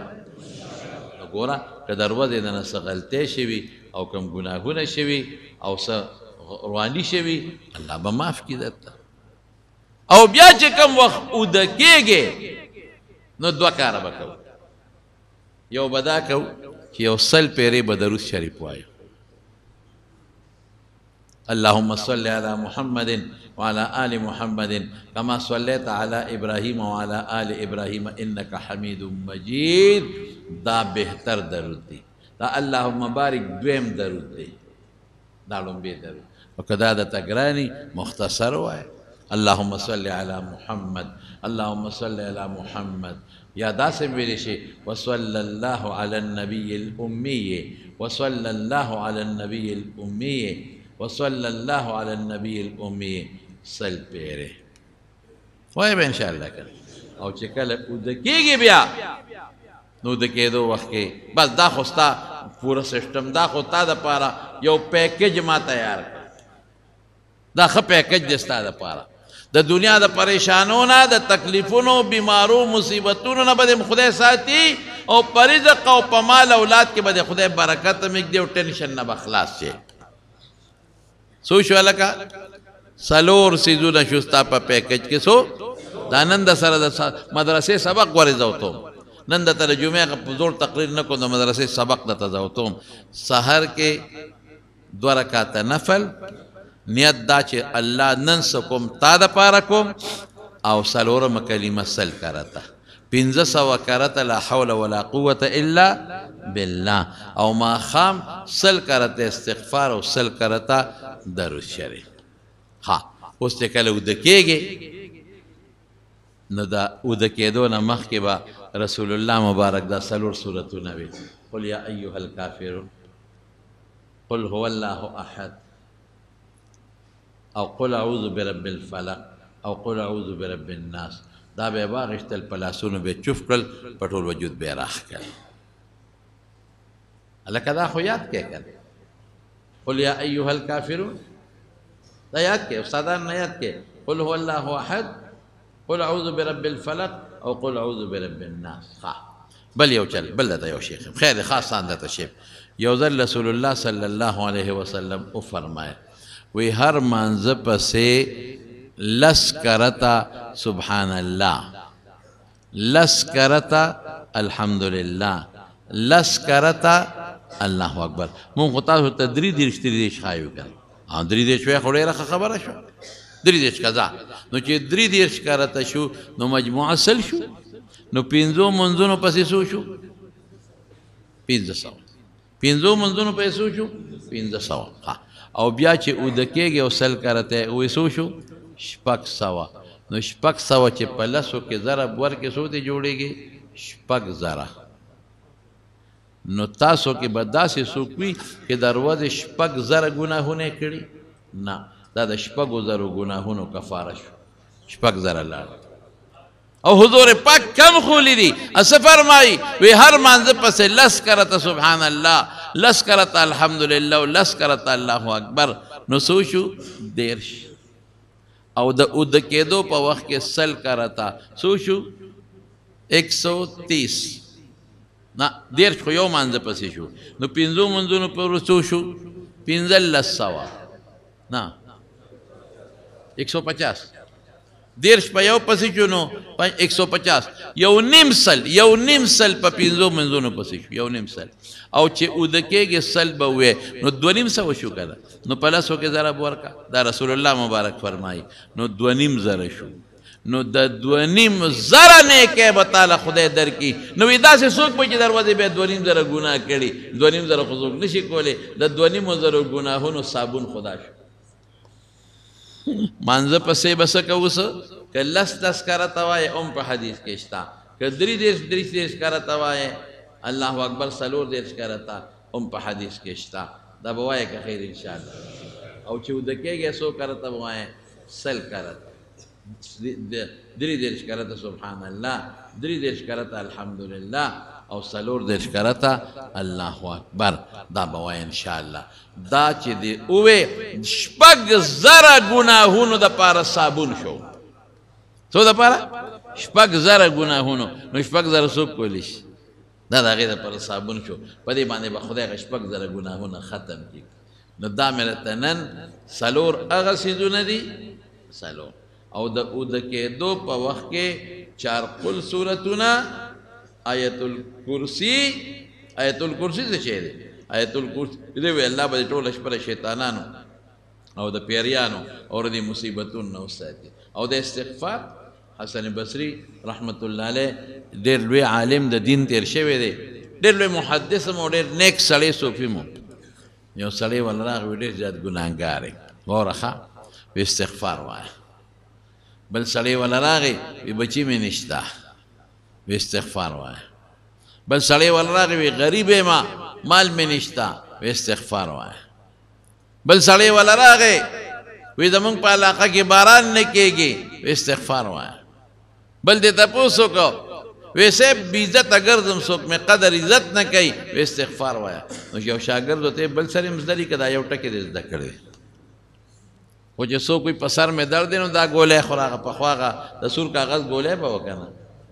نو ګوره که د ورځې د نه څه غلطۍ شوي او کوم ګناهونه شوي او څه رواني شوي الله به معاف کړي درته او بیا چې کوم وخت اوده کېږې نو دوه کاره به کوو یو به دا کوو چې یو سل پیرې به درود شریف وایو اللهم صل على محمد وعلى آل محمد كما صليت على إبراهيم وعلى آل إبراهيم إنك حميد مجيد دا بهتر درود دی دا اللهم بارك دویم درود دی دا لومبی درود وکدا د تګرانی مختصر وای اللهم صل على محمد اللهم صل على محمد یا داسم ویلی شي وصلى الله على النبي الأمي وصلى الله على النبي الأمي وصلى الله على النبي الأمي سل پیره وای به ان شاء الله کله او چې کله اوده کېږي بیا نو د کېدو وخت کې بس دا خو ستا پوره سیسټم دا خو تا دپاره یو پیکج ما تیار دا ښه پیکج دی ستا دپاره د دنیا د پریشانو نه د تکلیفونو بیمارو مصیبتونو نه به دې خدای ساتي او په رزق او په مال اولاد کې به دې خدای برکت هم ایږدي او ټینشن نه به خلاص شي سو شو لکه سلور سیزونه شو ستا په پیکج کې سو دا نن د سره د مدرسې سبق ورزوتم نن د ترجمه په زور تقریر نه کوم د مدرسې سبق د تزوتم سحر کې 2 رکعات نفل نیت دا چې الله نن سکم تا د پاره کوم او سلورم کلمه سل کرتا 500 کرتا لا حول ولا قوة الا بالله او ما خام سل کرتا استغفار او سل کرتا درود شریف ها اوس چې کله اوده کېږي نو دا اوده کېدو نه مخکې به رسول الله مبارک دا سلور سورتونه وي قل یا ایها الکافرون قل هو الله احد او قل اعوذ برب الفلق او قل اعوذ برب الناس دا به واغشتل پلاسونو به چوف کړل په ټول وجود به راخ کړل الکه دا خو یاد کې کړل قل یا ایها الکافرون دا یاد کې استادان نه یاد کې قل هو الله احد قل اعوذ برب الفلق او قل اعوذ برب الناس ها بل یو چل بل دا یو شیخ خیر خاص اندته شی یو ذل رسول الله صلی الله علیه وسلم او فرمایي وی هر منځ پسې لس کرتا سبحان الله لس کرتا الحمدلله لس کرتا الله اکبر مونږ تاسو ته درې دیرش خایو کړ ان درې دیرش خو ډیره خبره شو درې دیرش کزا نو چې درې دیرش کرتا شو نو مجموعه سل شو نو 500 منځونو پسې سو شو 500 منځونو پسې سو شو 500 ها او بیا چې اوده کېږي او سل کرته وې سو شو 600 نو 600 چې په لسو کې ضرب ورکې سو ته جوړېږي 600 نو تاسو کې به داسې څوک وي چې د ورځې 6,000 ګناهونه یې کړي نه دا د 6,000 ګناهونو کفاره شو 6,000 لاړ او حضور پاک کم خولی دی اسے فرمائی وی ہر مانزه پس 10 کرتا سبحان اللہ 10 کرتا الحمدللہ 10 کرتا اللہ اکبر نو سوشو دیرش او دا اود کېدو په وخت کې 100 کرتا سوشو 130 نا دیرش خو یو مانزه پسې شو نو 5 منځونو پر سوشو 1500 نا 150 دیرش پا یو پسی چونو 150 یو نیم سل پا 5 منزونو پسی شو یو نیم سل او چه اودکے گے سل باوے نو 2.5 شو کدا نو پلسو کے ذرا بورکا دا رسول اللہ مبارک فرمائی نو 2.5 شو نو دا 2.5 نیکے بطالا خدای در کی نو ایدا سے سوک پچی دروازے بے 2.5 گناہ کری 2.5 خزوک نشی کولے دا 2.5 گناہو نو صابون خدا شو مانزه پسې بس کوسه ک لس کرتا وای پا حدیث کې شتا ک دری کرتا وای الله اکبر سلور دیرش کرتا پا حدیث کې شتا دا بوای که خیر ان شاء الله او چې ودکېږي سو کرتا وای سل کرتا دری دیرش کرتا سبحان الله دری دیرش کرتا الحمدلله او سلور دیرش کرتا الله اکبر دا بوای ان شاء الله دا چې دی اوه 6,000 ګناهونو د پاره صابون شو څو د پاره 6,000 ګناهونو نو 6,000 څوک کولی شي دا د هغې دپاره صابون شو په دې باندې به خدای هغه 6,000 ګناهونه ختم کړي نو دا مې راته نن څلور هغه څیزونه دي څلور او د اوده کېدو په وخت کې 4 قل سورتونه آیت الکرسی څه شی دی آیت الکرسی دې وی الله به ټول شپه شیطانانو او د پیریانو او د مصیبتونو نه وساتي او د استغفار حسن بصری رحمت الله علیه ډېر لوی عالم د دین تیر شوی دی ډېر لوی محدث مو ډېر نیک سړی صوفي مو یو سړی ولراغ ډېر زیات ګناهګار دی غوره وی استغفار وایه بل سړی ولراغی وی بچی مې نشته وی استغفار وایه بل سړی ولراغی وی غریب ما مال میں نشتا وی استغفار وائے بل سڑے والا راگے وی زمونږ په علاقہ کی باران نکیگی وی استغفار وائے بل دیتا پوسو کو ویسے بیزت اگر زم سوک میں قدر عزت نکی وی استغفار وائے نو یو شاگرد ہوتے بل سر مزدری کدا یو ٹکی رزدہ کردے وہ جو سو کوئی پسر میں درد نو دا گولے خوراغا پخواغا دا سور کاغذ گولے با وکانا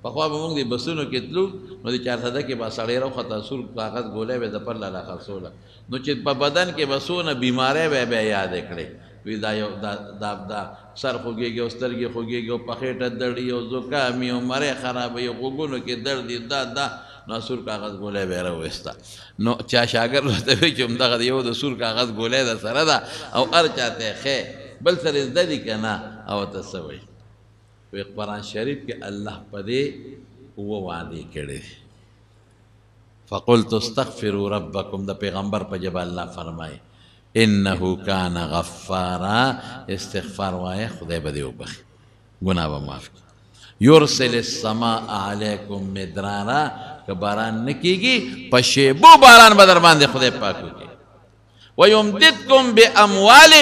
پخوا به موږ د بسونو کې تلو نو د 400 کې به سړی راوخته سور کاغذ ګولې به د پر لاله خرڅوله نو چې په بدن کې به څونه بیمارۍ به بیا یادې کړې وی دا یو دا سر خوږېږي او سترګې خوږېږي او په خېټه دړي او زکام وي او مرۍ خرابوي او غوږونو کې درد وي دا نو سور کاغذ ګولۍ به یې راویسته نو چا شاګرد ورته وایي چې همدغه یو د سور کاغذ ګولۍ در سره ده او هر چا ته یې ښې بل سره زده دي که نه او ته څه وایي وی قرآن شریف کے اللہ پدے وہ وعدے کڑے فقلت استغفروا ربکم دا پیغمبر پا جب اللہ فرمائے انہو کان غفارا استغفار وائے خدای بدے و بخی گناہ و معاف کی یرسل السماء علیکم مدرارا کہ باران نکی گی پشیبو باران بدر باندے خدای پاکو کی ویمددکم بی اموال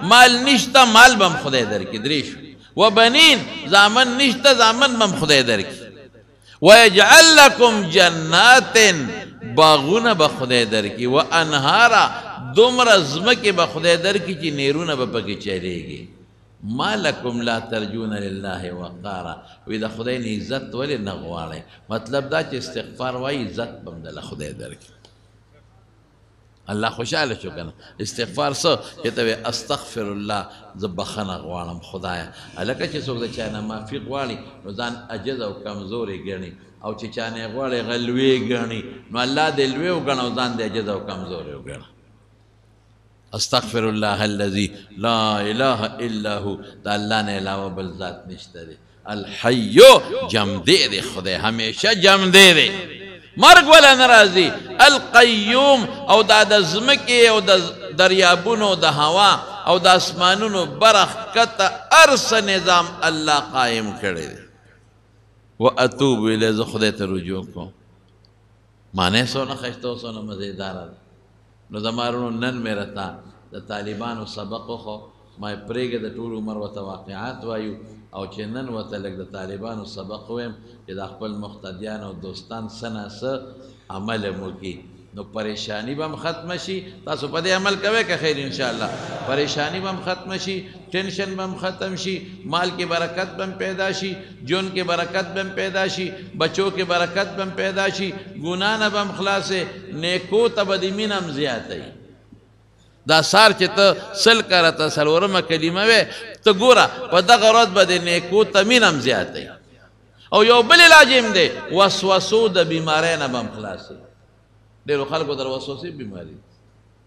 مال نشتا مال بم خدای در کی دریشو وبنین زامن نشتا زامن بم خدای در کی ویجعل لکم جنات باغون بخدای در کی وانہارا دمر ازمک بخدای در کی چی نیرون بپکی چلے گی ما لکم لا ترجون للہ وقارا وی دا خدای نے عزت ولی نغوارے مطلب دا چی استغفار وائی عزت بم دا خدای در کی اللہ خوشحال شو کنا استغفار سو کہتا ہے استغفر اللہ زبخنا غوانم خدایا علاکہ چی سوک دا چاہنا مافی غوانی نو زان عجز او کمزوری گرنی او چی چاہنے غوانی غلوی گرنی نو اللہ دے لوی گرنا او زان دے عجز او کمزوری گرنا استغفر اللہ اللذی لا الہ الا ہو دا اللہ نے علاوہ بالذات نشتا دے الحیو جم دے دے خدای ہمیشہ جم دے دے مرگ والا نرازی القیوم او دا دزمکی او دا دریابونو دا ہوا او دا اسمانونو برخکت ارس نظام اللہ قائم کرے دے و اتوب الیز خدای تا رجوع کو معنی سونه خشته او سونه مزیداره ده. نو زما ورونو نن مې راته د طالبانو سبق وخو ما یې پرېږده د ټول عمر ورته واقعات وایو او چې نن ورته لږ د طالبانو سبق ویم چې د خپل مقتدیان او دوستان څه نه څه عمل مو وکړي نو پریشانی به هم ختمه شي. تاسو په دې عمل کوئ که خیر انشاءالله پریشانی به هم ختمه شي، ټینشن به هم ختم شي، مال کې برکت به هم پیدا شي، جون کې برکت به هم پیدا شي، بچو کې برکت به هم پیدا شي، ګناه نه به هم خلاصې، نیکو ته به د مینه هم زیاتوي. دا سار چې ته سل کرته څلورمه کلمه وې ته ګوره په دغه ورځ به د نیکو ته مینه هم زیاتوي. او یو بل علاج هم دی وسوسو د بیمارۍ نه به هم خلاصوي. ډېرو خلکو در وسوسې بیماري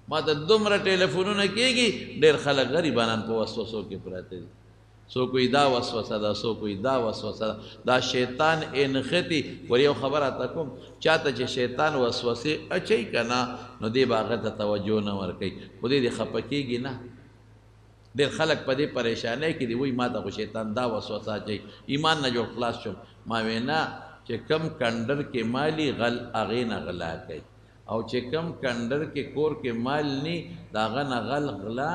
ما ته دومره ټلیفونونه کېږي ډېر خلک غریبانان په وسوسو کې پراته دي. څوک وایي دا وسوسه ده، څوک وایي دا وسوسه ده، دا شیطان انختی. ور یو خبره ته کوم چاته چې شیطان وسوسې اچوي که نه نو دې به هغه ته توجه نه ورکوي خو دې خفه کېږي نه. ډېر خلک په دې پریشانۍ کې دي وایي ما ته خو شیطان دا وسوسه اچوي ایمان نه جوړ خلاص شم. ما وی نه چې کم کنډر کې مالی غل هغې نه غلا کوي او چې کم کنډر کې کور کې مال نی د هغه نه غل غلا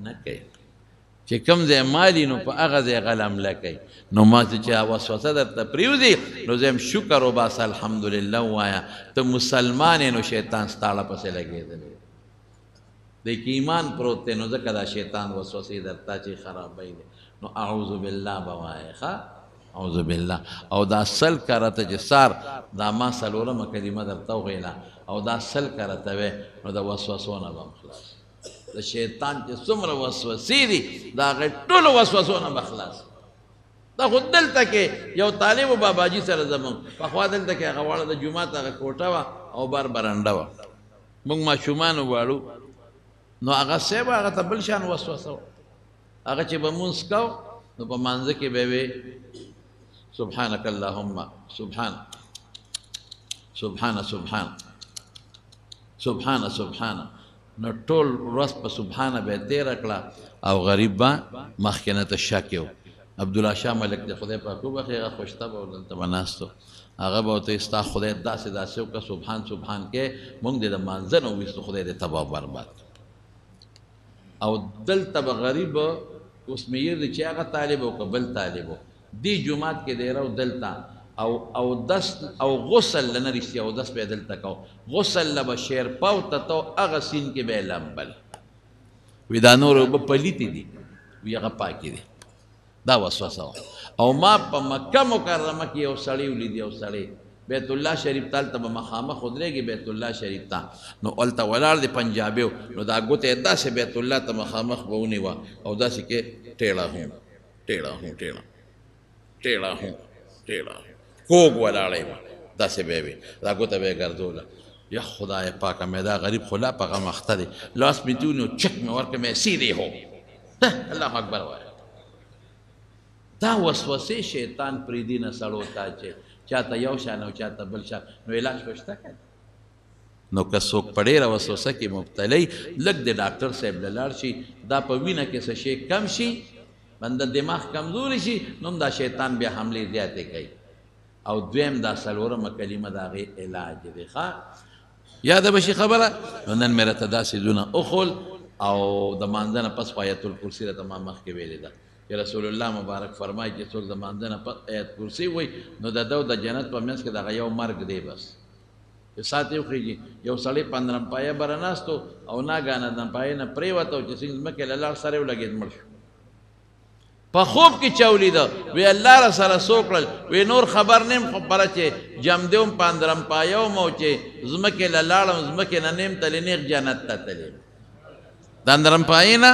نه کوي. چې کم ځای مالي نو په هغه ځای غل حمله کوي. نو ما چې وسوسه درته پرېوځي نو زه یم شکر وباسه الحمدلله ووایه ته مسلمان یې نو شیطان ستا پسې لګېدلی دی کې ایمان پروت دی نو ځکه دا شیطان وسوسې درته چې خرابوي دی نو اعوذ بالله به وایې ښه اعوذ بالله. او دا سل کرته چې سار دا ما څلورمه کلمه درته وویله او دا سل کرته وې نو د وسوسو نه به هم خلاص. د شیطان چې څومره وسوسې دي د هغې ټولو وسوسو نه به خلاص. دا خو دلته کې یو طالب و باباجي سره زمونږ پخوا دلته کې هغه واړه د جومات هغه کوټه وه او بر برنډه وه موږ ماشومان وواړو نو هغه صاحب هغه ته بل شان وسوسه وه. هغه چې به مونځ کو نو په مانځه کې به وې سبحانك اللهم سبحان سبحان سبحان سبحان سبحان نو ټول ورځ په سبحانه به یې تېره کړه او غریب به مخکې نه ته شک و. عبدالله شاه ملک د خدای پاک وبخښي هغه خوشته به دلته به ناست و هغه به ورته ستا خدای داسې داسې وکړه سبحان سبحان کې مونږ دې د مانځه نه وویستو خدای دې تباه برباد. او دلته به غریب اوس معیر دی چې هغه طالب و که بل طالب و دی جومات کې دی رو دلته او دس او غسل لنه رښتیا او دس به دلته کو غسل له به شیرپاو ته تو هغه سین کې به یې لمبل وي دا نور اوبه پلیتې دي وي هغه پاکې دي. دا وسوسه وه. او ما په مکه مکرمه کې یو سړی ولیدي یو سړی بیت الله شریف ته هلته به مخامخ ودرېږي بیت الله شریف ته نو هلته ولاړ دی پنجابي نو دا ګوته یې داسې بیت الله ته مخامخ به ونیوه او داسې کې ټیړه هوں ټیړه هوں ټیړه ټیړه هوں ټیړه کوږ ولاړی به داسې به وي دا ګوته به یې ګرځوله. یا خدای پاکه مې دا غریب خو لا په غم اخته دی لاس مې دې ونیو چک مې ورکړه مې سیدې هو الله اکبر وایه. دا وسوسې شیطان پرېږدي نه سړو ته چې چاته یو شان او چاته بل شان نو علاج خو شته که نو که څوک په ډېره وسوسه کې مبتلی لږ د ډاکټر صاحب له لاړ شي دا په وینه کې څه شی کم شي بنده دماغ کمزوري شي نو هم دا شیطان بیا حملې زیاتې کوي. او دویم دا څلورمه کلمه د هغې علاج دی ښه یاده به شي خبره. نو نن مې راته دا څیزونه وښول او د مانځه نه پس خو آیت الکرسي راته ما مخکې ویلې ده چې رسول الله مبارک فرمایي چې څوک د مانځه نه پس آیت کرسي وایي نو د ده د جنت په منځ کې دغه یو مرګ دی بس چې ساعت یې وخېږي. یو سړی په اندرمپایه بره ناستو او ناګانه دمپایې نه پرېوته او چې څنګه ځمکې له لاړ سره یې ولګېد مړ شو. په خوب کې چا ولیده وی الله را سره څو کړل وی نور خبر نیم خو پره چې جمدې وم په اندرمپایه وم او چې ځمکې له لاړم ځمکې نه نیم تلې نیغ جنت ته تلې د اندرمپایې نه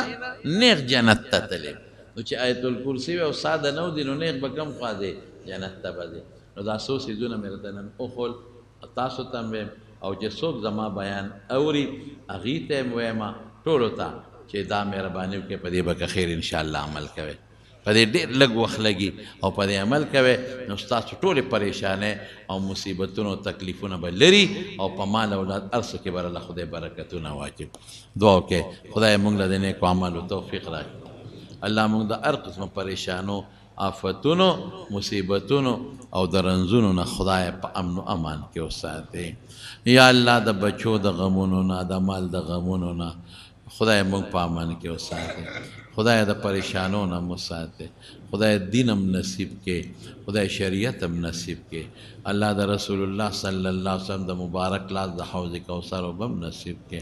نیغ جنت ته تلې. نو چې آیت الکرسي وي او ساده نه ودي نو نیغ به کم خوا دی جنت ته به دی. نو دا څو څیزونه مې راته نن وښول تاسو ته هم ویم او چې څوک زما بیان اوري هغې ته یې ویمه ټولو ته چې دا مهرباني وکړئ په دې به که خیر انشاءالله عمل کوئ په دې ډېر لږ وخت لګي او په دې عمل کوئ نو ستاسو ټولې پریشانۍ او مصیبتونو تکلیفونه به لري او په مال اولاد هر څه کې به الله خدای برکتونه واچوي. دعا وکړئ خدای موږ له د نیکو اعمالو توفیق راکړي. الله موږ د هر قسمه پریشانو آفتونو مصیبتونو او د رنځونو نه خدای په امن و امان کې وساتې. یا الله د بچو د غمونو نه د مال د غمونو نه خدای موږ په امان کې وساتې. خدای د پریشانو نه مو ساتې. خدای دین هم نصیب کې، خدای شریعت هم نصیب کې. الله د رسول الله صلی الله علیه وسلم د مبارک لاس د حوض کوثر هم نصیب کې.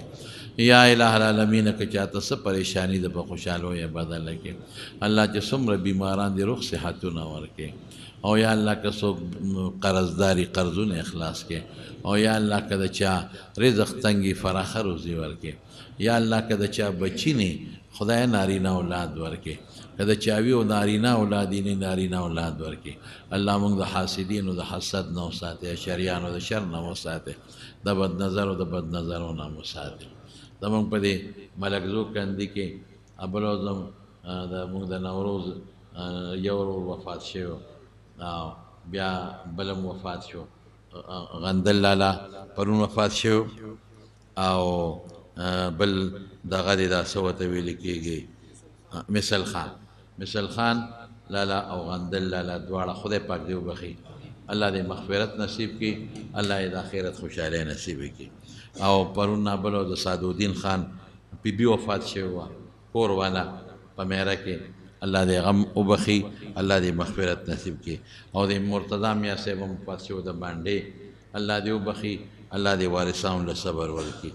یا الہ العالمین که چاته څه پریشانی ده په خوشحالو یا بدله کې. الله چې څومره بیماران دي روغ صحتونه ورکې. او یا الله که څوک قرضداري قرضونه اخلاص کې. او یا الله که د چا رزق تنګي فراخه روزي ورکې. یا الله که د چا بچی نه خدای نارینه اولاد ورکې. که د چاوي او نارینه اولاد نه نارینه اولاد ورکې. الله موږ د حاسدینو د حسد نه وساتې، شریانو د شر نه وساتې، د بد نظر او د بد نظرو نه وساتې. زمونږ په دې ملکزو کندي کې ابلوزم د موږ د نوروز یو ورور وفات شو او بیا بلم وفات شو، غندل لالا پرون وفات شو او بل دغه د سوته ویل کېږي مثل خان لالا او غندل لالا دواړه خدای پاک دی وبخي. الله دې مغفرت نصیب کړي، الله دې د آخرت خوشحالي نصیب کړي. او پرون نابلو د سعدالدین خان بی وفات شوی وه کور والا په میره کې، الله دې غم وبخي، الله دې مغفرت نصیب کړي. او د مرتضی میا صاحب هم وفات شوی د باندې، الله دې وبخي، الله دې وارثانو له صبر ورکړي.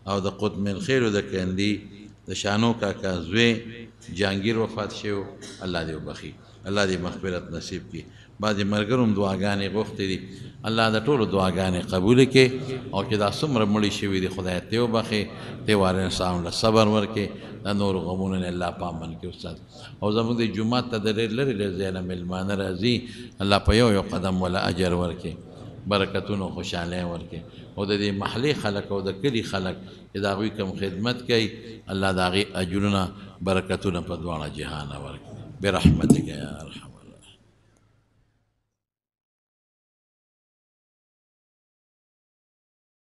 او د قطب الخیر د کندي د شانو کاکا زوی جهانگیر وفات شوی، الله دې وبخي، الله دې مغفرت نصیب کړي. بعضې ملګرو هم دعاګانې غوښتې دي، الله د ټولو دعاګانې قبول کړي. او چې دا څومره مړي شوي دي خدای ته وبخي، ته وارثانو له صبر ورکړي، د نورو غمونو نه الله په امن کې وساتي. او زموږ د جومات ته د ډېر لرې له ځایه نه مېلمانه راځي، الله په یو قدم ولا اجر ورکړي، برکتونو خوشحالۍ ورکړي. او د دې محلې خلک او د کلي خلک چې د هغوی کوم خدمت کوي، الله د هغې اجرونه برکتونه په دواړه جهانه ورکړي برحمتک یا ارحم.